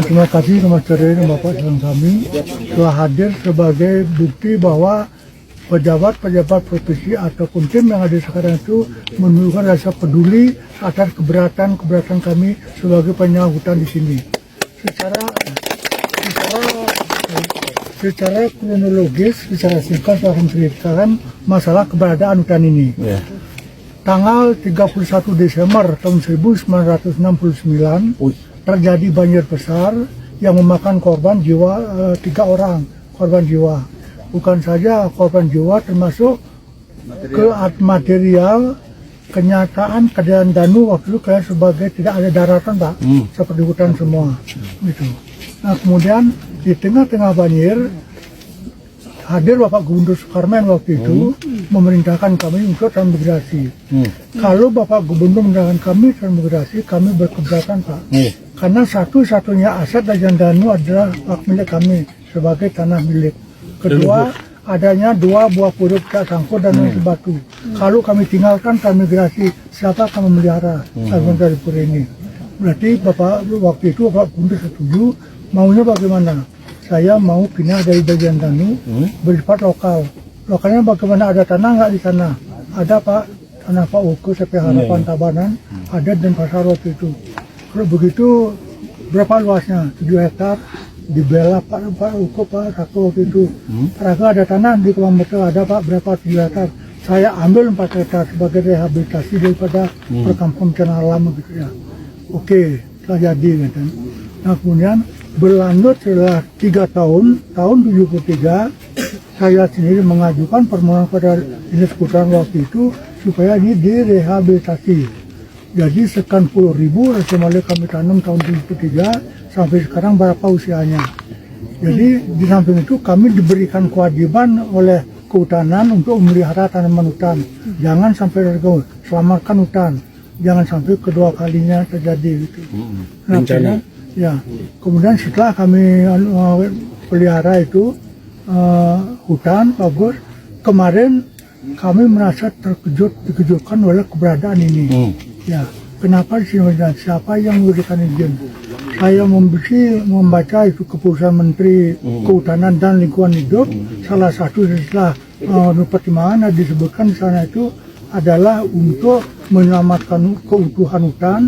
Terima kasih kepada Bapak dan kami telah hadir sebagai bukti bahwa pejabat-pejabat provinsi ataupun tim yang ada sekarang itu menunjukkan rasa peduli atas keberatan kami sebagai penyewa hutan di sini. Secara kronologis, secara singkat saya akan ceritakan masalah keberadaan hutan ini. Tanggal 31 Desember tahun 1969 terjadi banjir besar yang memakan korban jiwa 3 orang korban jiwa. Bukan saja korban jiwa, termasuk material kenyataan keadaan Danu waktu itu kayak sebagai tidak ada daratan, Pak, seperti hutan semua gitu. Nah, kemudian di tengah-tengah banjir hadir Bapak Gubernur Sukarman waktu itu memerintahkan kami untuk transmigrasi. Kalau Bapak Gubernur memerintahkan kami transmigrasi, kami berkeberatan, Pak. Karena satu-satunya aset Rajan Danu adalah hak milik kami sebagai tanah milik. Kedua, adanya 2 buah puruk sangko dan batu. Kalau kami tinggalkan transmigrasi, siapa akan memelihara tanaman dari puruk ini? Berarti Bapak waktu itu Bapak Gubernur setuju. Maunya bagaimana? Saya mau pindah dari bagian Danu bersifat lokal. Lokalnya bagaimana? Ada tanah nggak di sana? Ada, Pak. Tanah Pak Uko, sampai Harapan Tabanan, ada dan Pasar waktu itu. Kalau begitu berapa luasnya? 7 hektar. Dibela Pak Uko, Pak Rako waktu itu. Rako ada tanah di Kemang Betul, ada, Pak, berapa? 7 hektar. Saya ambil 4 hektar sebagai rehabilitasi daripada perkampungan bencana alam gitu ya. Oke, telah jadi gitu. Nah, kemudian berlanjut setelah 3 tahun 73, saya sendiri mengajukan permohonan pada Dinas Kehutanan waktu itu supaya ini direhabilitasi. Jadi sekian puluh ribu resimalnya kami tanam tahun 73 sampai sekarang berapa usianya. Jadi di samping itu kami diberikan kewajiban oleh kehutanan untuk memelihara tanaman hutan. Jangan sampai selamatkan hutan. Jangan sampai kedua kalinya terjadi gitu. Nah, ya, kemudian setelah kami pelihara itu hutan bagus, kemarin kami merasa dikejutkan oleh keberadaan ini. Ya, kenapa di sini? Siapa yang memberikan izin? Saya membaca itu keputusan Menteri Kehutanan dan Lingkungan Hidup. Salah satu setelah pertimbangan disebutkan di sana itu adalah untuk menyelamatkan keutuhan hutan,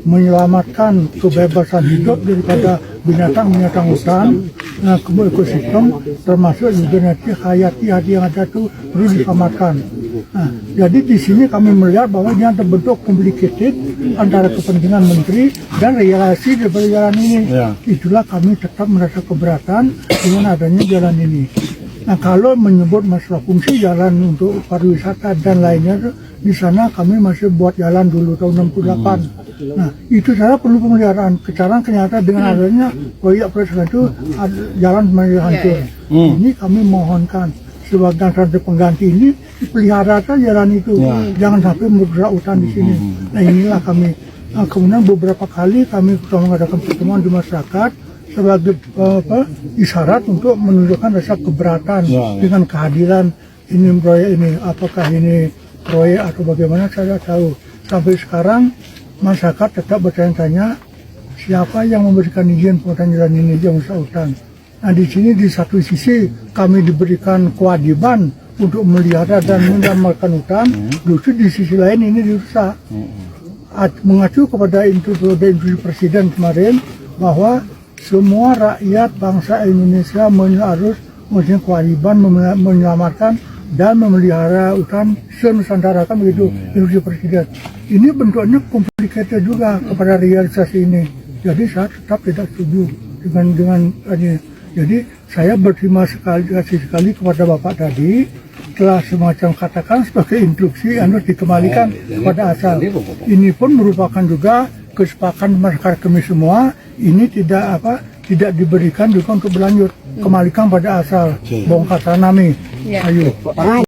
menyelamatkan kebebasan hidup daripada binatang-binatang hutan, ekosistem, termasuk juga nanti hayati yang ada itu perlu diselamatkan. Nah, jadi di sini kami melihat bahwa ini terbentuk complicated antara kepentingan menteri dan relasi daripada jalan ini. Itulah kami tetap merasa keberatan dengan adanya jalan ini. Nah, kalau menyebut masalah fungsi jalan untuk pariwisata dan lainnya, di sana kami masih buat jalan dulu tahun 68. Nah, itu saya perlu pemeliharaan. Sekarang ternyata dengan adanya proyek itu jalan masih hancur. Ini kami mohonkan sebagai strategi pengganti ini dipelihara jalan itu, jangan sampai merusak hutan di sini. Nah, inilah kami. Nah, kemudian beberapa kali kami mengadakan pertemuan di masyarakat sebagai isyarat untuk menunjukkan rasa keberatan dengan kehadiran ini proyek ini. Apakah ini proyek atau bagaimana saya tahu. Sampai sekarang masyarakat tetap bertanya-tanya siapa yang memberikan izin pembuatan jalan ini yang merusak hutan. Nah, di sini di satu sisi kami diberikan kewajiban untuk melihara dan menyelamatkan hutan, justru di sisi lain ini dirusak. Mengacu kepada instruksi Presiden kemarin bahwa semua rakyat bangsa Indonesia harus mempunyai kewajiban menyelamatkan dan memelihara hutan se-Nusantara, kan begitu instruksi Presiden. Ini bentuknya komplikated juga kepada realisasi ini. Jadi saya tetap tidak setuju dengan ini. Jadi saya berterima kasih sekali kepada Bapak tadi telah semacam katakan sebagai instruksi harus dikembalikan kepada asal. Ini pun merupakan juga kesepakatan masyarakat kami semua. Ini tidak diberikan juga untuk berlanjut, kembalikan pada asal, bongkar tanami. Ayo.